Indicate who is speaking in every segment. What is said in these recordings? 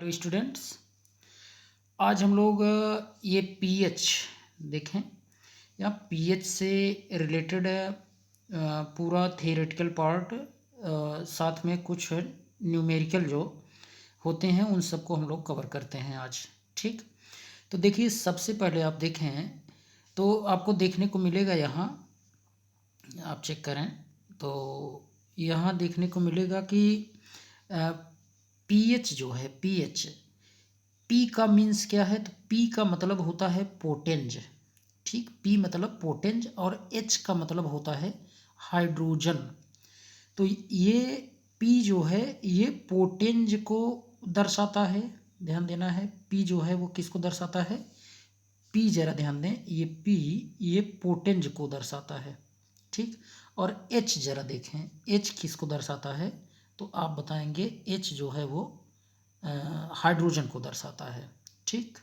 Speaker 1: Hello students. आज हम लोग ये पीएच देखें। यहाँ पीएच से रिलेटेड पूरा थियोरेटिकल पार्ट साथ में कुछ न्यूमेरिकल जो होते हैं उन सबको हम लोग कवर करते हैं आज। ठीक, तो देखिए सबसे पहले आप देखें तो आपको देखने को मिलेगा, यहाँ आप चेक करें तो यहाँ देखने को मिलेगा कि पीएच जो है, पीएच पी का मीन्स क्या है, तो पी का मतलब होता है पोटेंज। ठीक, पी मतलब पोटेंज और एच का मतलब होता है हाइड्रोजन। तो ये पी जो है ये पोटेंज को दर्शाता है। ध्यान देना है, पी जो है वो किसको दर्शाता है, पी जरा ध्यान दें, ये पी ये पोटेंज को दर्शाता है। ठीक, और एच जरा देखें, एच किसको दर्शाता है, तो आप बताएंगे एच जो है वो हाइड्रोजन को दर्शाता है। ठीक,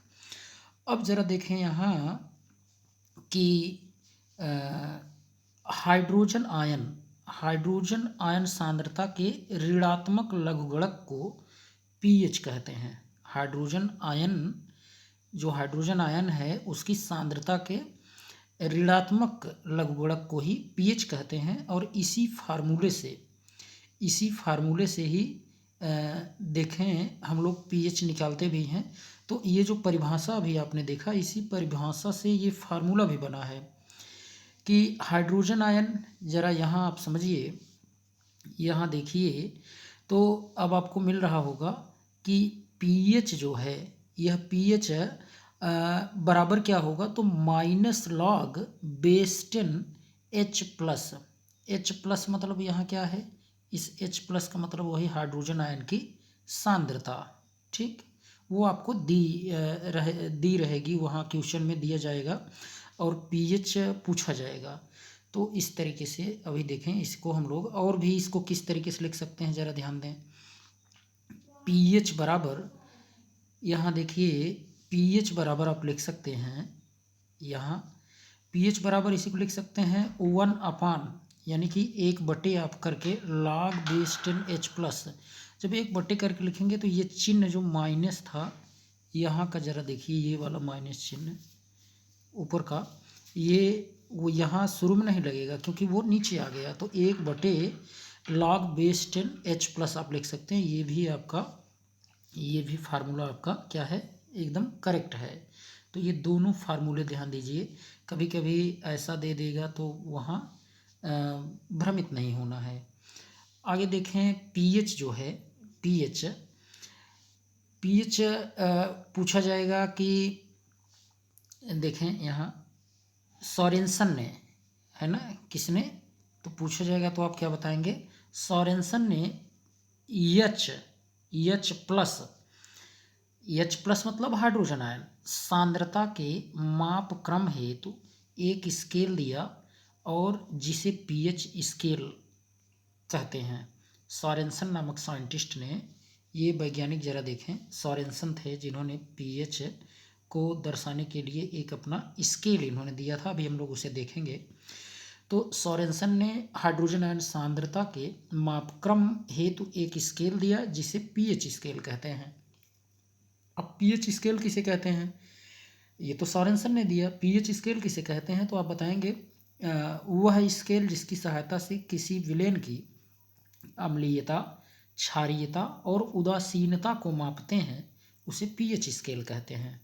Speaker 1: अब ज़रा देखें यहाँ कि हाइड्रोजन आयन सांद्रता के ऋणात्मक लघुगणक को पीएच कहते हैं। हाइड्रोजन आयन है उसकी सांद्रता के ऋणात्मक लघुगणक को ही पीएच कहते हैं। और इसी फार्मूले से ही देखें हम लोग पीएच निकालते भी हैं। तो ये जो परिभाषा अभी आपने देखा, इसी परिभाषा से ये फार्मूला भी बना है कि हाइड्रोजन आयन, ज़रा यहाँ आप समझिए, यहाँ देखिए तो अब आपको मिल रहा होगा कि पीएच जो है, यह पीएच बराबर क्या होगा, तो minus log base 10 H plus मतलब यहाँ क्या है, इस H प्लस का मतलब वही हाइड्रोजन आयन की सांद्रता। ठीक, वो आपको दी रहेगी, वहाँ क्वेश्चन में दिया जाएगा और पीएच पूछा जाएगा। तो इस तरीके से अभी देखें इसको हम लोग, और भी इसको किस तरीके से लिख सकते हैं ज़रा ध्यान दें। पीएच बराबर, यहाँ देखिए पीएच बराबर आप लिख सकते हैं, यहाँ पीएच बराबर इसी को लिख सकते हैं 1 यानी कि 1/, आप करके log बेस 10 H प्लस। जब 1/, करके लिखेंगे तो ये चिन्ह जो माइनस था यहाँ का, ज़रा देखिए ये वाला माइनस चिन्ह ऊपर का, ये वो यहाँ शुरू में नहीं लगेगा क्योंकि वो नीचे आ गया। तो 1/, log बेस 10 H प्लस आप लिख सकते हैं। ये भी फार्मूला आपका क्या है, एकदम करेक्ट है। तो ये दोनों फार्मूले ध्यान दीजिए, कभी कभी ऐसा दे देगा तो वहाँ भ्रमित नहीं होना है। आगे देखें पीएच जो है, पीएच पूछा जाएगा कि देखें यहाँ सोरेनसन ने, है ना, किसने, तो पूछा जाएगा तो आप क्या बताएंगे, सोरेनसन ने एच प्लस मतलब हाइड्रोजन आयन सांद्रता के माप क्रम हेतु एक स्केल दिया और जिसे पीएच स्केल कहते हैं। सोरेनसन नामक साइंटिस्ट ने, ये वैज्ञानिक जरा देखें, सोरेनसन थे जिन्होंने पीएच को दर्शाने के लिए एक अपना स्केल इन्होंने दिया था, अभी हम लोग उसे देखेंगे। तो सोरेनसन ने हाइड्रोजन आयन सांद्रता के मापक्रम हेतु एक स्केल दिया जिसे पीएच स्केल कहते हैं। अब पीएच स्केल किसे कहते हैं, ये तो सोरेनसन ने दिया, पीएच स्केल किसे कहते हैं, तो आप बताएंगे वह स्केल जिसकी सहायता से किसी विलेन की अम्लीयता, क्षारीयता और उदासीनता को मापते हैं उसे पीएच स्केल कहते हैं।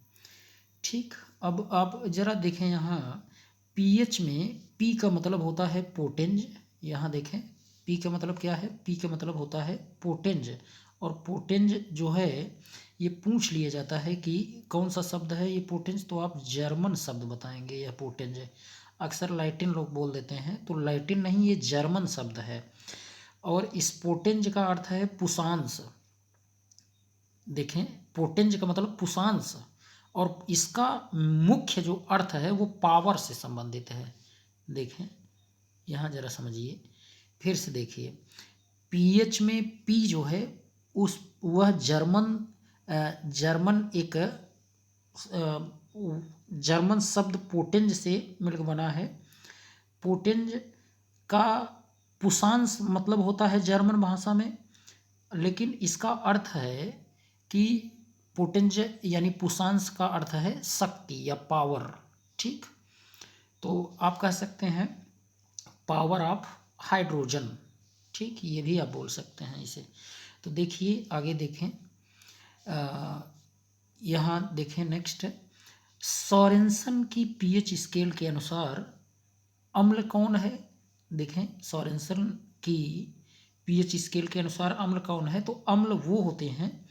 Speaker 1: ठीक, अब आप ज़रा देखें यहाँ पीएच में पी का मतलब होता है पोटेंज। यहाँ देखें पी का मतलब क्या है, पी का मतलब होता है पोटेंज। और पोटेंज जो है ये पूछ लिया जाता है कि कौन सा शब्द है ये पोटेंज, तो आप जर्मन शब्द बताएंगे यह पोटेंज है। अक्सर लैटिन लोग बोल देते हैं, तो लैटिन नहीं, ये जर्मन शब्द है। और इस पोटेंज का अर्थ है पुषांश। देखें पोटेंज का मतलब पुषांश, और इसका मुख्य जो अर्थ है वो पावर से संबंधित है। देखें यहाँ जरा समझिए, फिर से देखिए पीएच में पी जो है वह जर्मन शब्द पोटेंज से मिलकर बना है। पोटेंज का पुषांश मतलब होता है जर्मन भाषा में, लेकिन इसका अर्थ है कि पोटेंज यानी पुषांश का अर्थ है शक्ति या पावर। ठीक, तो आप कह सकते हैं पावर ऑफ हाइड्रोजन। ठीक, ये भी आप बोल सकते हैं इसे। तो देखिए आगे देखें, यहाँ देखें नेक्स्ट, सोरेनसन की पीएच स्केल के अनुसार अम्ल कौन है। देखें सोरेनसन की पीएच स्केल के अनुसार अम्ल कौन है, तो अम्ल वो होते हैं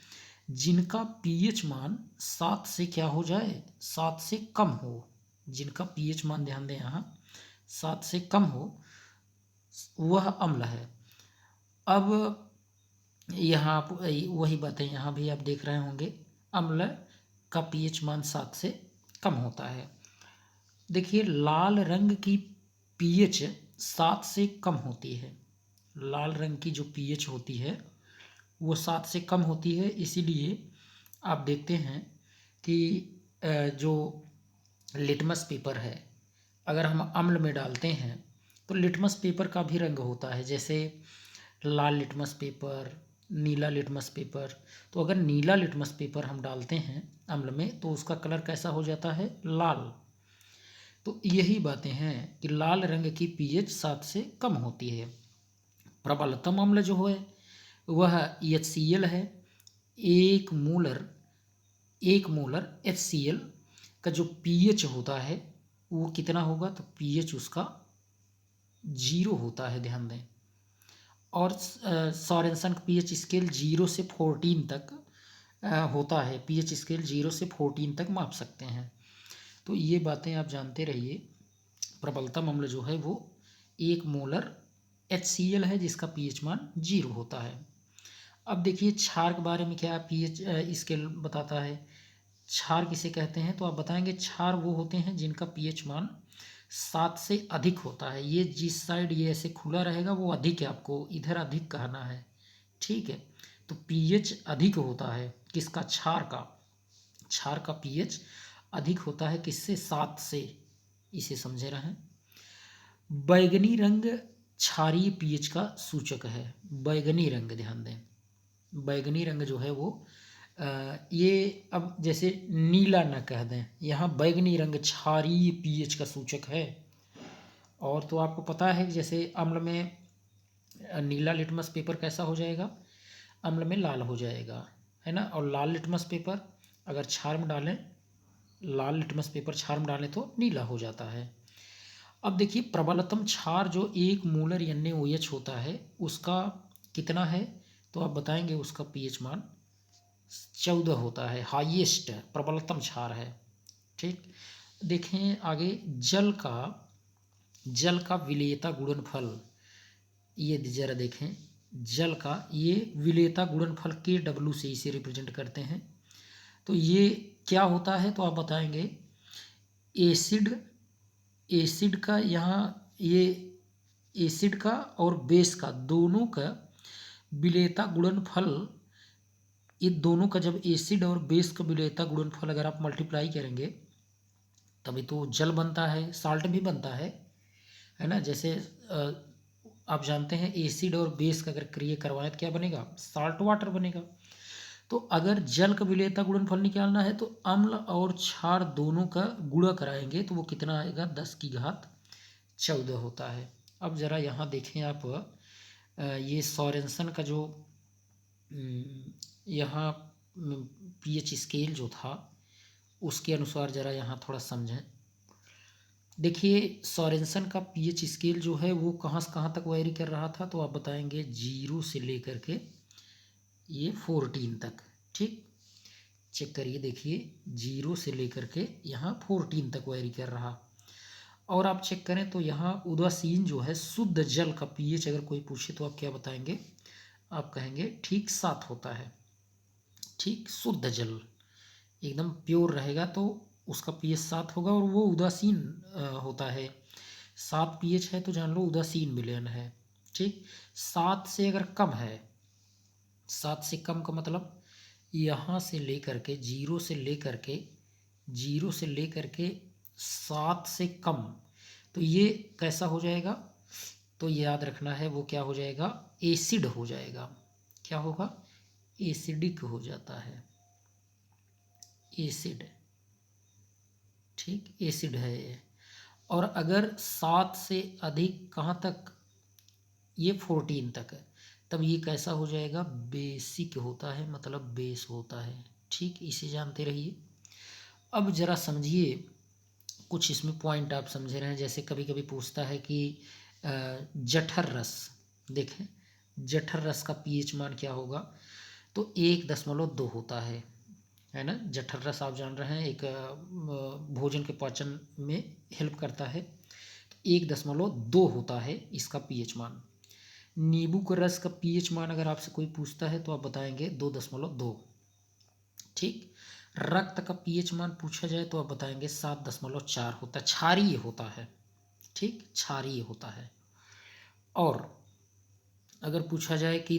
Speaker 1: जिनका पीएच मान 7 से क्या हो जाए, 7 से कम हो। जिनका पीएच मान, ध्यान दें यहाँ, 7 से कम हो, वह अम्ल है। अब यहाँ आप वही बातें यहाँ भी आप देख रहे होंगे, अम्ल का पीएच मान 7 से कम होता है। देखिए लाल रंग की पीएच 7 से कम होती है। लाल रंग की जो पीएच होती है वो 7 से कम होती है। इसीलिए आप देखते हैं कि जो लिटमस पेपर है, अगर हम अम्ल में डालते हैं तो लिटमस पेपर का भी रंग होता है, जैसे लाल लिटमस पेपर, नीला लिटमस पेपर। तो अगर नीला लिटमस पेपर हम डालते हैं अम्ल में तो उसका कलर कैसा हो जाता है, लाल। तो यही बातें हैं कि लाल रंग की पीएच 7 से कम होती है। प्रबलतम अम्ल जो है वह HCl है। एक मोलर HCl का जो पीएच होता है वो कितना होगा, तो पीएच उसका 0 होता है, ध्यान दें। और सोरेनसन का पीएच स्केल 0 से 14 तक होता है। पीएच स्केल 0 से 14 तक माप सकते हैं। तो ये बातें आप जानते रहिए। प्रबलतम अम्ल जो है वो 1 मोलर HCl है जिसका पीएच मान 0 होता है। अब देखिए क्षार के बारे में क्या पीएच स्केल बताता है। क्षार किसे कहते हैं, तो आप बताएंगे क्षार वो होते हैं जिनका पीएच मान 7 से अधिक होता है। ये जिस साइड ये ऐसे खुला रहेगा वो अधिक है, आपको इधर अधिक कहना है। ठीक है, तो पीएच अधिक होता है किसका, क्षार का पीएच अधिक होता है किससे, 7 से। इसे समझे रहें। बैगनी रंग क्षारीय पीएच का सूचक है। बैगनी रंग, ध्यान दें, बैगनी रंग जो है वो ये अब जैसे नीला न कह दें, यहाँ बैगनी रंग क्षारीय पीएच का सूचक है। और तो आपको पता है कि जैसे अम्ल में नीला लिटमस पेपर कैसा हो जाएगा, अम्ल में लाल हो जाएगा, है ना। और लाल लिटमस पेपर अगर क्षार में डालें, लाल लिटमस पेपर क्षार में डालें तो नीला हो जाता है। अब देखिए प्रबलतम क्षार जो 1 मोलर NaOH होता है उसका कितना है, तो आप बताएंगे उसका पीएच मान 14 होता है, हाईएस्ट प्रबलतम क्षार है। ठीक, देखें आगे जल का विलेयता गुणनफल, ये जरा देखें। जल का ये विलेयता गुणनफल KW से इसे रिप्रेजेंट करते हैं। तो ये क्या होता है, तो आप बताएंगे एसिड का, यहाँ ये एसिड का और बेस का दोनों का विलेयता गुणनफल, ये दोनों का जब एसिड और बेस का विलेयता गुणनफल अगर आप मल्टीप्लाई करेंगे तभी तो जल बनता है, साल्ट भी बनता है ना। जैसे आप जानते हैं एसिड और बेस का अगर क्रिया करवाएं तो क्या बनेगा, साल्ट वाटर बनेगा। तो अगर जल का विलेयता गुणनफल निकालना है तो अम्ल और क्षार दोनों का गुणा कराएंगे तो वो कितना आएगा, 10 की घात 14 होता है। अब ज़रा यहाँ देखें आप, ये सोरेनसन का जो यहाँ पीएच स्केल जो था उसके अनुसार ज़रा यहाँ थोड़ा समझें। देखिए सोरेनसन का पीएच स्केल जो है वो कहाँ से कहाँ तक वेरी कर रहा था, तो आप बताएंगे 0 से लेकर के ये 14 तक। ठीक, चेक करिए, देखिए 0 से लेकर के यहाँ 14 तक वेरी कर रहा। और आप चेक करें तो यहाँ उदासीन जो है शुद्ध जल का पीएच अगर कोई पूछे तो आप क्या बताएंगे, आप कहेंगे ठीक 7 होता है। ठीक, शुद्ध जल एकदम प्योर रहेगा तो उसका पीएच 7 होगा, और वो उदासीन होता है। 7 पीएच है तो जान लो उदासीन विलयन है। ठीक, 7 से अगर कम है, 7 से कम का मतलब यहाँ से लेकर के 0 से लेकर के 7 से कम, तो ये कैसा हो जाएगा, तो याद रखना है वो क्या हो जाएगा, एसिड हो जाएगा। क्या होगा, एसिडिक हो जाता है। एसिड, ठीक, एसिड है ये। और अगर 7 से अधिक कहाँ तक, ये 14 तक है, तब ये कैसा हो जाएगा, बेसिक होता है, मतलब बेस होता है, ठीक, इसे जानते रहिए। अब जरा समझिए, कुछ इसमें पॉइंट आप समझ रहे हैं, जैसे कभी कभी पूछता है कि जठर रस, देखें जठर रस का पीएच मान क्या होगा, तो 1.2 होता है ना। जठर रस आप जान रहे हैं, एक भोजन के पाचन में हेल्प करता है, तो 1.2 होता है इसका पीएच मान। नींबू के रस का पीएच मान अगर आपसे कोई पूछता है तो आप बताएंगे 2.2, ठीक। रक्त का पीएच मान पूछा जाए तो आप बताएंगे 7.4 होता है, क्षारीय होता है, ठीक, क्षारीय होता है। और अगर पूछा जाए कि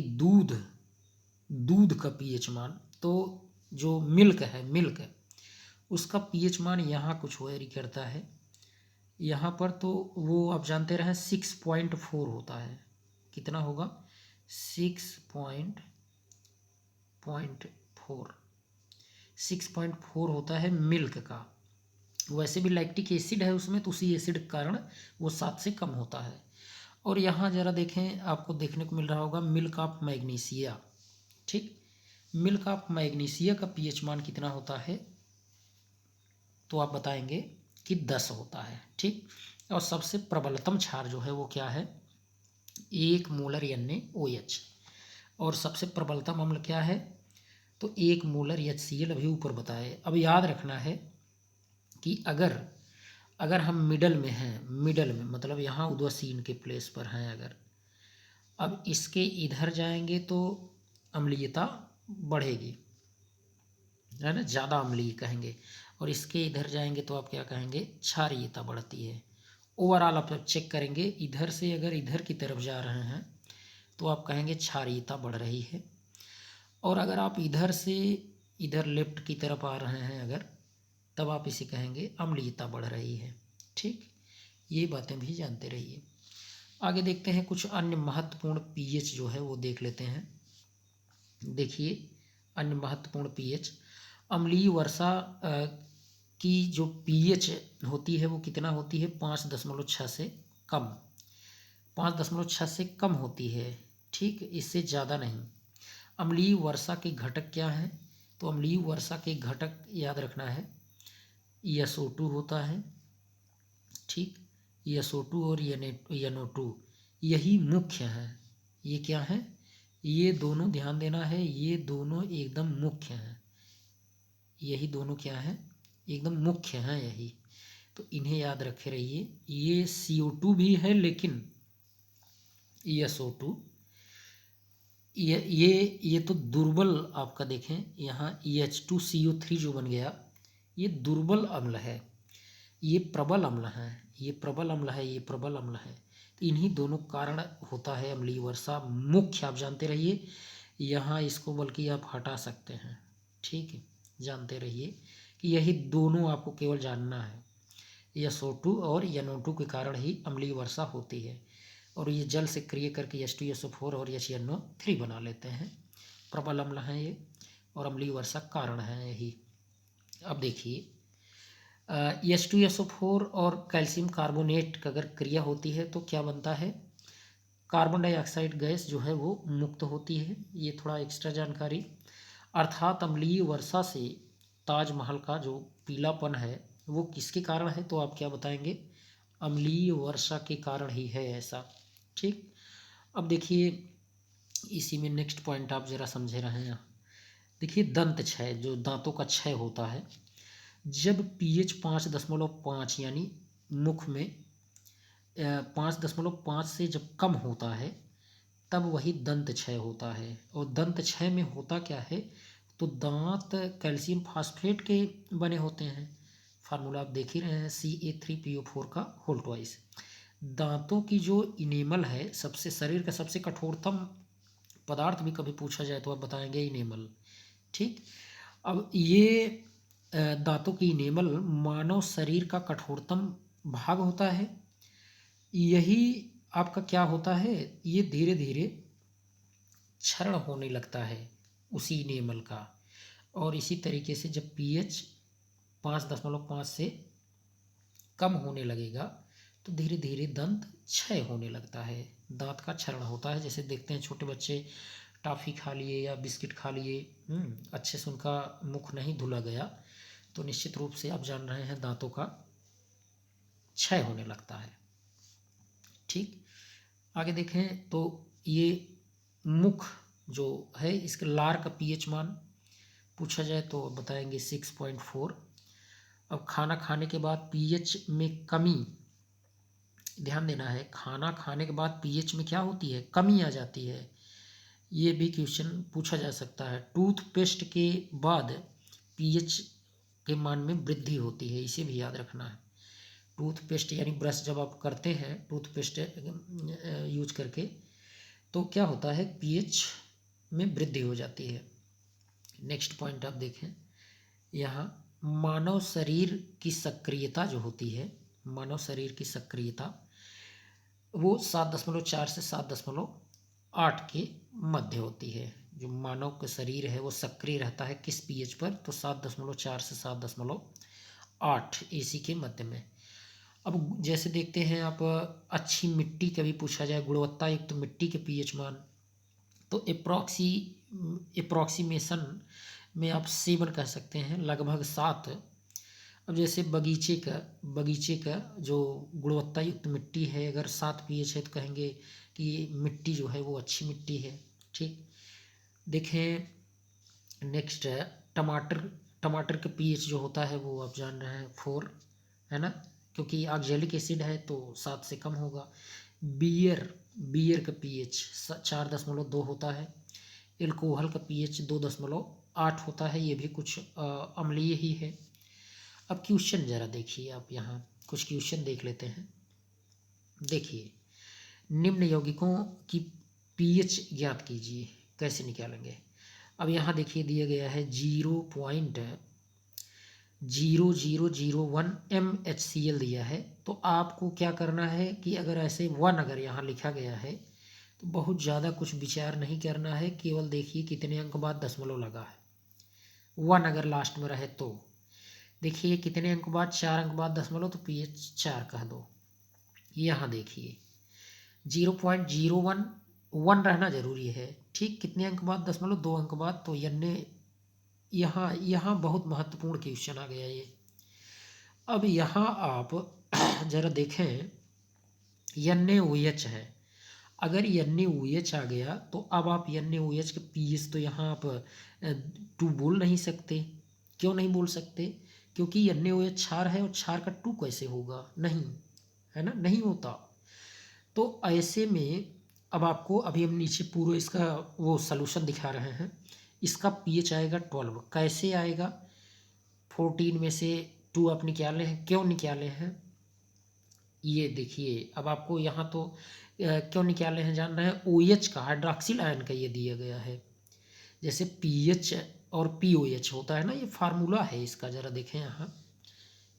Speaker 1: दूध का पीएच मान, तो जो मिल्क है, मिल्क उसका पीएच मान यहाँ कुछ वेरी करता है, यहाँ पर तो वो आप जानते रहे 6.4 होता है, कितना होगा, 6.4 होता है मिल्क का। वैसे भी लैक्टिक एसिड है उसमें, तो उसी एसिड के कारण वो 7 से कम होता है। और यहाँ जरा देखें, आपको देखने को मिल रहा होगा मिल्क ऑफ मैग्नीशिया, ठीक, मिल्क ऑफ मैग्नीशिया का पीएच मान कितना होता है, तो आप बताएंगे कि 10 होता है, ठीक। और सबसे प्रबलतम क्षार जो है वो क्या है, 1 मोलर NaOH। और सबसे प्रबलतम अम्ल क्या है, तो 1 मोलर HCl, अभी ऊपर बताए। अब याद रखना है कि अगर हम मिडल में हैं, मिडल में मतलब यहाँ उदासीन के प्लेस पर हैं, अगर अब इसके इधर जाएंगे तो अम्लीयता बढ़ेगी, है ना, ज़्यादा अम्लीय कहेंगे। और इसके इधर जाएंगे तो आप क्या कहेंगे, क्षारीयता बढ़ती है। ओवरऑल आप जब चेक करेंगे, इधर से अगर इधर की तरफ जा रहे हैं तो आप कहेंगे क्षारीयता बढ़ रही है। और अगर आप इधर से इधर लेफ्ट की तरफ आ रहे हैं अगर, तब आप इसे कहेंगे अम्लीयता बढ़ रही है, ठीक। ये बातें भी जानते रहिए। आगे देखते हैं कुछ अन्य महत्वपूर्ण पीएच जो है वो देख लेते हैं। देखिए अन्य महत्वपूर्ण पीएच, अम्लीय वर्षा की जो पीएच होती है वो कितना होती है, 5.6 से कम, 5.6 से कम होती है, ठीक, इससे ज़्यादा नहीं। अम्लीय वर्षा के घटक क्या हैं, तो अम्लीय वर्षा के घटक याद रखना है, SO2 होता है, ठीक, SO2 और NO2 यही मुख्य है। ये क्या है, ये दोनों ध्यान देना है, ये दोनों एकदम मुख्य हैं, यही दोनों क्या है, एकदम मुख्य हैं यही, तो इन्हें याद रखे रहिए। ये CO2 भी है, लेकिन SO2 ये तो दुर्बल, आपका देखें यहाँ H2CO3 जो बन गया, ये दुर्बल अम्ल है, ये प्रबल अम्ल है, ये प्रबल अम्ल है, ये प्रबल अम्ल है। तो इन्हीं दोनों कारण होता है अम्लीय वर्षा, मुख्य आप जानते रहिए। यहाँ इसको बल्कि आप हटा सकते हैं, ठीक है, जानते रहिए कि यही दोनों आपको केवल जानना है, SO2 और NO2 के कारण ही अम्लीय वर्षा होती है। और ये जल से क्रिया करके H2SO4 और HNO3 बना लेते हैं, प्रबल अम्ल हैं ये, और अम्लीय वर्षा कारण है यही। अब देखिए H2SO4 और कैल्शियम कार्बोनेट का अगर क्रिया होती है तो क्या बनता है, कार्बन डाइऑक्साइड गैस जो है वो मुक्त होती है। ये थोड़ा एक्स्ट्रा जानकारी। अर्थात अम्लीय वर्षा से ताजमहल का जो पीलापन है वो किसके कारण है, तो आप क्या बताएंगे, अम्लीय वर्षा के कारण ही है ऐसा, ठीक। अब देखिए इसी में नेक्स्ट पॉइंट आप ज़रा समझे रहे हैं। देखिए दंत क्षय, जो दांतों का क्षय होता है, जब पीएच 5.5 यानी मुख में 5.5 से जब कम होता है तब वही दंत क्षय होता है। और दंत क्षय में होता क्या है, तो दांत कैल्शियम फास्फेट के बने होते हैं, फार्मूला आप देख ही रहे हैं, CA3PO4 का होल ट्वाइस। दांतों की जो इनेमल है, सबसे शरीर का सबसे कठोरतम पदार्थ भी कभी पूछा जाए तो आप बताएंगे इनेमल, ठीक। अब ये दांतों की इनेमल मानव शरीर का कठोरतम भाग होता है। यही आपका क्या होता है, ये धीरे धीरे क्षरण होने लगता है उसी इनेमल का, और इसी तरीके से जब pH 5.5 से कम होने लगेगा तो धीरे धीरे दंत क्षय होने लगता है, दांत का क्षरण होता है। जैसे देखते हैं छोटे बच्चे टॉफ़ी खा लिए या बिस्किट खा लिए, अच्छे से उनका मुख नहीं धुला गया तो निश्चित रूप से आप जान रहे हैं दांतों का क्षय होने लगता है। ठीक, आगे देखें तो ये मुख जो है इसके लार का pH मान पूछा जाए तो बताएंगे 6.4। अब खाना खाने के बाद pH में कमी, ध्यान देना है, खाना खाने के बाद pH में क्या होती है, कमी आ जाती है। ये भी क्वेश्चन पूछा जा सकता है। टूथपेस्ट के बाद pH के मान में वृद्धि होती है, इसे भी याद रखना है। टूथपेस्ट यानी ब्रश जब आप करते हैं टूथपेस्ट यूज करके तो क्या होता है, pH में वृद्धि हो जाती है। नेक्स्ट पॉइंट आप देखें, यहाँ मानव शरीर की सक्रियता जो होती है, मानव शरीर की सक्रियता वो 7.4 से 7.8 के मध्य होती है। जो मानव का शरीर है वो सक्रिय रहता है किस pH पर, तो 7.4 से 7.8 इसी के मध्य में। अब जैसे देखते हैं आप, अच्छी मिट्टी का भी पूछा जाए, गुणवत्ता युक्त मिट्टी के pH मान, तो एप्रोक्सीमेशन में आप 7 कह सकते हैं, लगभग 7। अब जैसे बगीचे का जो गुणवत्ता युक्त मिट्टी है, अगर 7 pH है तो कहेंगे कि मिट्टी जो है वो अच्छी मिट्टी है। ठीक, देखें नेक्स्ट है टमाटर का pH जो होता है वो आप जान रहे हैं 4 है ना, क्योंकि ऑक्जेलिक एसिड है तो 7 से कम होगा। बियर का pH 4.2 होता है। एल्कोहल का pH 2.8 होता है, ये भी कुछ अम्लीय ही है। अब क्वेश्चन ज़रा देखिए आप, यहाँ कुछ क्वेश्चन देख लेते हैं। देखिए, निम्न यौगिकों की pH ज्ञात कीजिए, कैसे निकालेंगे। अब यहाँ देखिए दिया गया है 0.0001 MHCl दिया है, तो आपको क्या करना है कि अगर ऐसे 1 अगर यहाँ लिखा गया है तो बहुत ज़्यादा कुछ विचार नहीं करना है, केवल देखिए कितने अंक बाद दशमलव लगा है। 1 अगर लास्ट में रहे तो देखिए कितने अंक बाद, 4 अंक बाद दशमलव, तो pH 4 कह दो। यहाँ देखिए 0.01 रहना जरूरी है। ठीक, कितने अंक बाद दशमलव, 2 अंक बाद, तो यहाँ बहुत महत्वपूर्ण क्वेश्चन आ गया ये। अब यहाँ आप जरा देखें, NaOH है, अगर NaOH आ गया तो अब आप NaOH के pH तो यहाँ आप 2 बोल नहीं सकते। क्यों नहीं बोल सकते, क्योंकि NaOH क्षार है और क्षार का 2 कैसे होगा, नहीं है ना, नहीं होता। तो ऐसे में अब आपको अभी हम नीचे पूरा इसका वो सलूशन दिखा रहे हैं। इसका pH आएगा 12, कैसे आएगा, 14 में से 2 आप निकाले हैं, क्यों निकाले हैं ये देखिए। अब आपको यहाँ तो क्यों निकाले हैं जान रहे हैं, OH का, हाइड्रॉक्सिल आयन का ये दिया गया है। जैसे pH और POH होता है ना, ये फार्मूला है इसका, ज़रा देखें यहाँ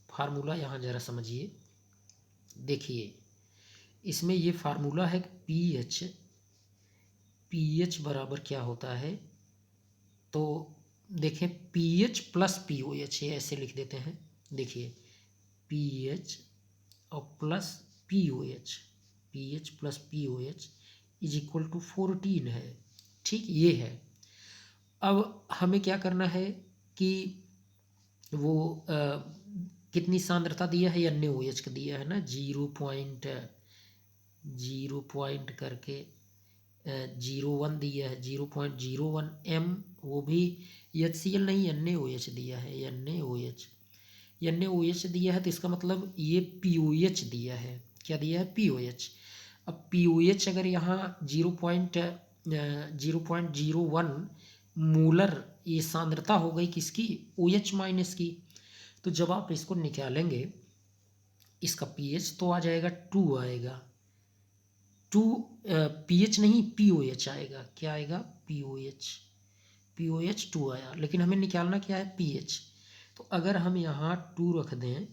Speaker 1: फार्मूला, यहाँ ज़रा समझिए। देखिए इसमें ये फार्मूला है कि pH बराबर क्या होता है, तो देखें pH प्लस POH, ये ऐसे लिख देते हैं। देखिए pH और plus pH plus POH is equal to 14 है। ठीक, ये है। अब हमें क्या करना है कि वो कितनी सांद्रता दिया है, NaOH का दिया है ना, 0.0 करके 01 दिया है, 0.01 M, वो भी HCl नहीं, NaOH दिया है, NaOH दिया है, तो इसका मतलब ये POH दिया है। क्या दिया है, POH। अब POH अगर यहाँ 0.01 मोलर ये सांद्रता हो गई किसकी, OH माइनस की, तो जब आप इसको निकालेंगे इसका pH तो आ जाएगा 2 आएगा, 2 pH नहीं POH आएगा। क्या आएगा, POH 2 आया, लेकिन हमें निकालना क्या है, pH। तो अगर हम यहाँ 2 रख दें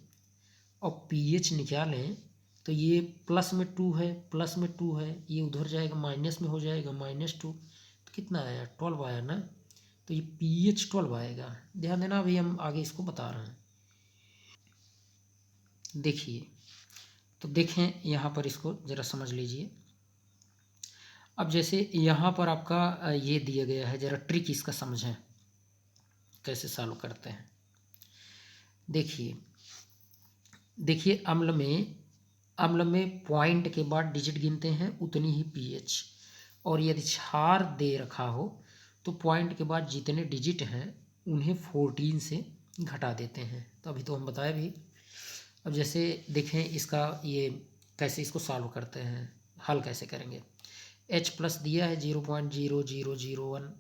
Speaker 1: और pH निकालें तो ये प्लस में 2 है, प्लस में 2 है, ये उधर जाएगा माइनस में हो जाएगा -2, तो कितना आया, 12 आया ना। तो ये pH 12 आएगा। ध्यान देना, अभी हम आगे इसको बता रहे हैं। देखिए, तो देखें यहाँ पर, इसको ज़रा समझ लीजिए। अब जैसे यहाँ पर आपका ये दिया गया है, ज़रा ट्रिक इसका समझें कैसे सॉल्व करते हैं। देखिए देखिए, अम्ल में पॉइंट के बाद डिजिट गिनते हैं उतनी ही पीएच, और यदि क्षार दे रखा हो तो पॉइंट के बाद जितने डिजिट हैं उन्हें 14 से घटा देते हैं। तो अभी तो हम बताए भी। अब जैसे देखें इसका ये कैसे इसको सॉल्व करते हैं, हल कैसे करेंगे। H प्लस दिया है 0.0001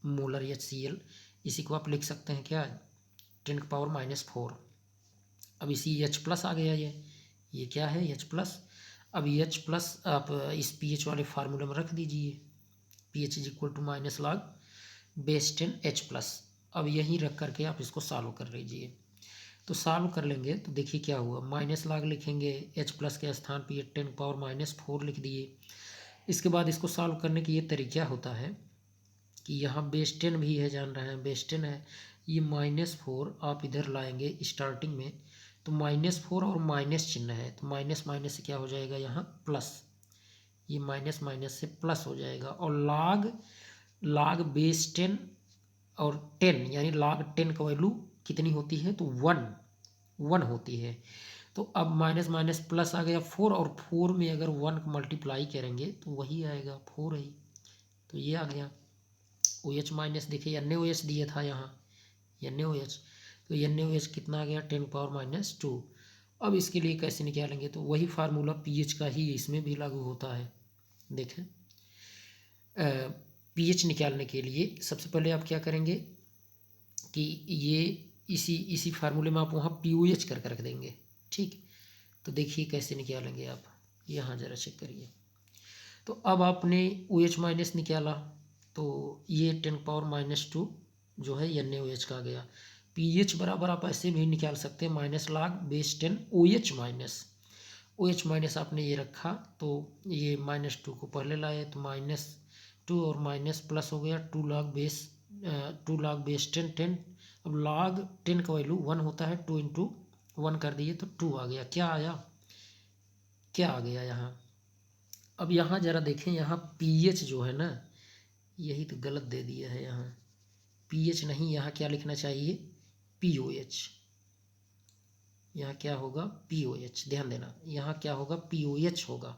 Speaker 1: मोलर HCl, इसी को आप लिख सकते हैं क्या, 10⁻⁻⁴। अब इसी H प्लस आ गया, ये क्या है, H प्लस। अब H प्लस आप इस pH वाले फार्मूले में रख दीजिए, pH is equal to minus log base 10 H plus. अब यहीं रख करके आप इसको सॉल्व कर लीजिए। तो सॉल्व कर लेंगे तो देखिए क्या हुआ, माइनस लॉग लिखेंगे, H प्लस के स्थान पर ये 10⁻⁻⁴ लिख दिए। इसके बाद इसको सॉल्व करने की ये तरीका होता है कि यहाँ बेस 10 भी है, जान रहे हैं बेस 10 है, ये -4 आप इधर लाएंगे स्टार्टिंग में, तो -4 और माइनस चिन्ह है, तो माइनस माइनस से क्या हो जाएगा यहाँ प्लस, ये माइनस माइनस से प्लस हो जाएगा। और log बेस 10 और 10 यानी log 10 का वैल्यू कितनी होती है, तो 1 होती है। तो अब माइनस माइनस प्लस आ गया 4, और 4 में अगर 1 को मल्टीप्लाई करेंगे तो वही आएगा 4 ही, तो ये आ गया। OH माइनस देखिए NaOH दिया था यहाँ, NaOH, तो NaOH कितना आ गया, 10⁻⁻²। अब इसके लिए कैसे निकालेंगे, तो वही फार्मूला pH का ही इसमें भी लागू होता है। देखें pH निकालने के लिए सबसे पहले आप क्या करेंगे कि ये इसी फार्मूले में आप वहाँ POH कर रख देंगे, ठीक। तो देखिए कैसे निकालेंगे आप, यहाँ ज़रा चेक करिए। तो अब आपने OH माइनस निकाला, तो ये 10⁻⁻² जो है NaOH का आ गया। pH बराबर आप ऐसे भी निकाल सकते हैं, minus log base 10 OH minus आपने ये रखा, तो ये -2 को पहले लाए, तो -2 और माइनस प्लस हो गया 2 लॉग बेस 10। अब log 10 का वैल्यू 1 होता है, 2 इंटू 1 कर दिए तो 2 आ गया। क्या आ गया यहाँ। अब यहाँ ज़रा देखें, यहाँ pH जो है ना, यही तो गलत दे दिया है, यहाँ pH नहीं, यहाँ क्या लिखना चाहिए, POH। यहाँ क्या होगा, POH। ध्यान देना, यहाँ क्या होगा, POH होगा।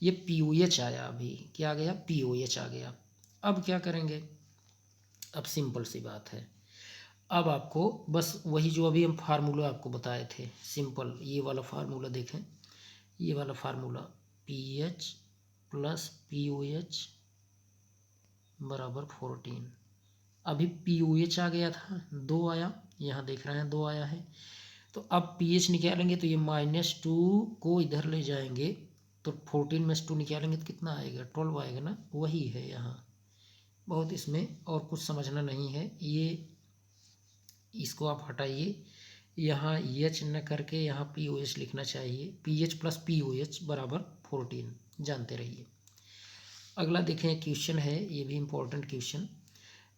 Speaker 1: ये POH आया, अभी क्या आ गया, POH आ गया। अब क्या करेंगे, अब सिंपल सी बात है, अब आपको बस वही जो अभी हम फार्मूला आपको बताए थे, सिंपल ये वाला फार्मूला देखें, ये वाला फार्मूला pH प्लस POH बराबर 14। अभी POH आ गया था, 2 आया, यहाँ देख रहे हैं 2 आया है। तो अब pH निकालेंगे तो ये -2 को इधर ले जाएंगे, तो 14 में से 2 निकालेंगे तो कितना आएगा, 12 आएगा ना, वही है यहाँ। बहुत इसमें और कुछ समझना नहीं है, ये इसको आप हटाइए, यहाँ H न करके यहाँ POH लिखना चाहिए, pH प्लस POH बराबर 14, जानते रहिए। अगला देखें क्वेश्चन है, ये भी इम्पोर्टेंट क्वेश्चन।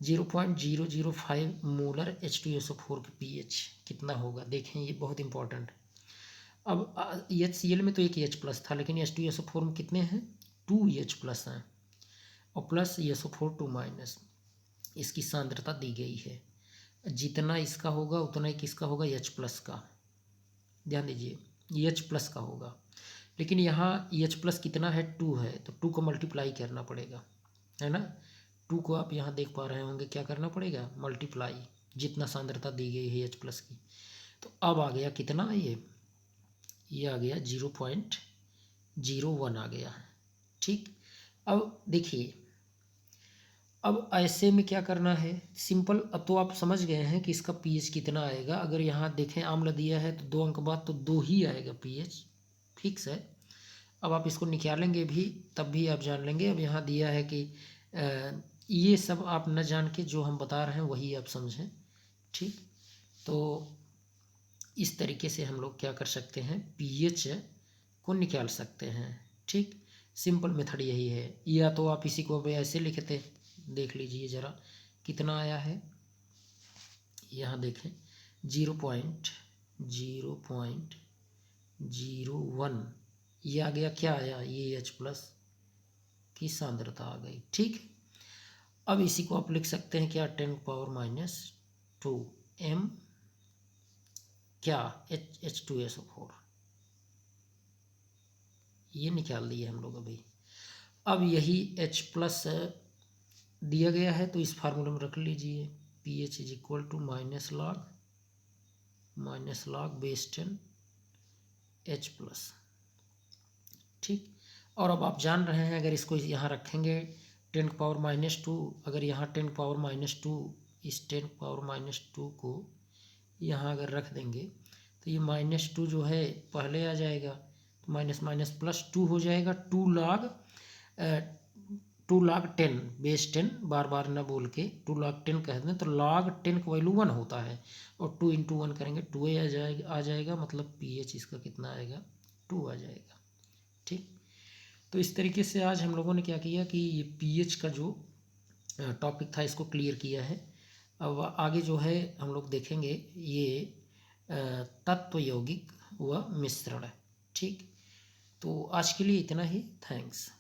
Speaker 1: 0.005 मोलर H2SO4 के pH कितना होगा, देखें ये बहुत इंपॉर्टेंट। अब HCl में तो एक H प्लस था, लेकिन H2SO4 में कितने हैं, 2 H प्लस हैं, और प्लस SO4 2 माइनस। इसकी सांद्रता दी गई है, जितना इसका होगा उतना ही किसका होगा, H प्लस का। ध्यान दीजिए H प्लस का होगा, लेकिन यहाँ H प्लस कितना है, 2 है, तो 2 को मल्टीप्लाई करना पड़ेगा, है ना। 2 को आप यहाँ देख पा रहे होंगे, क्या करना पड़ेगा, मल्टीप्लाई, जितना सांद्रता दी गई है H प्लस की। तो अब आ गया कितना, ये आ गया 0.01 आ गया, ठीक। अब देखिए, अब ऐसे में क्या करना है, सिंपल। अब तो आप समझ गए हैं कि इसका pH कितना आएगा। अगर यहाँ देखें अम्ल दिया है तो 2 अंक बाद तो 2 ही आएगा pH, फिक्स है। अब आप इसको निकालेंगे भी तब भी आप जान लेंगे। अब यहाँ दिया है कि ये सब आप न जान के जो हम बता रहे हैं वही आप समझें, ठीक। तो इस तरीके से हम लोग क्या कर सकते हैं, pH को निकाल सकते हैं, ठीक। सिंपल मेथड यही है, या तो आप इसी को ऐसे लिखते, देख लीजिए ज़रा कितना आया है, यहाँ देखें 0.01 ये आ गया, क्या आया, ये H प्लस की सांद्रता आ गई। ठीक, अब इसी को आप लिख सकते हैं क्या, 10⁻⁻2 m क्या H2SO4 ये निकाल दिए हम लोग अभी। अब यही H प्लस दिया गया है तो इस फार्मूले में रख लीजिए, pH is equal to -log base 10 H plus. ठीक, और अब आप जान रहे हैं अगर इसको यहाँ रखेंगे 10⁻⁻2, अगर यहाँ 10⁻⁻2 इस 10⁻⁻2 को यहाँ अगर रख देंगे तो ये -2 जो है पहले आ जाएगा, तो माइनस माइनस +2 हो जाएगा, 2 log 10 बेस 10, बार बार ना बोल के 2 log 10 कह दें तो log 10 का वैल्यू 1 होता है, और 2 × 1 करेंगे 2 आ जाएगा, मतलब pH इसका कितना आएगा, 2 आ जाएगा। ठीक, तो इस तरीके से आज हम लोगों ने क्या किया कि ये pH का जो टॉपिक था इसको क्लियर किया है। अब आगे जो है हम लोग देखेंगे ये तत्व यौगिक व मिश्रण। ठीक, तो आज के लिए इतना ही, थैंक्स।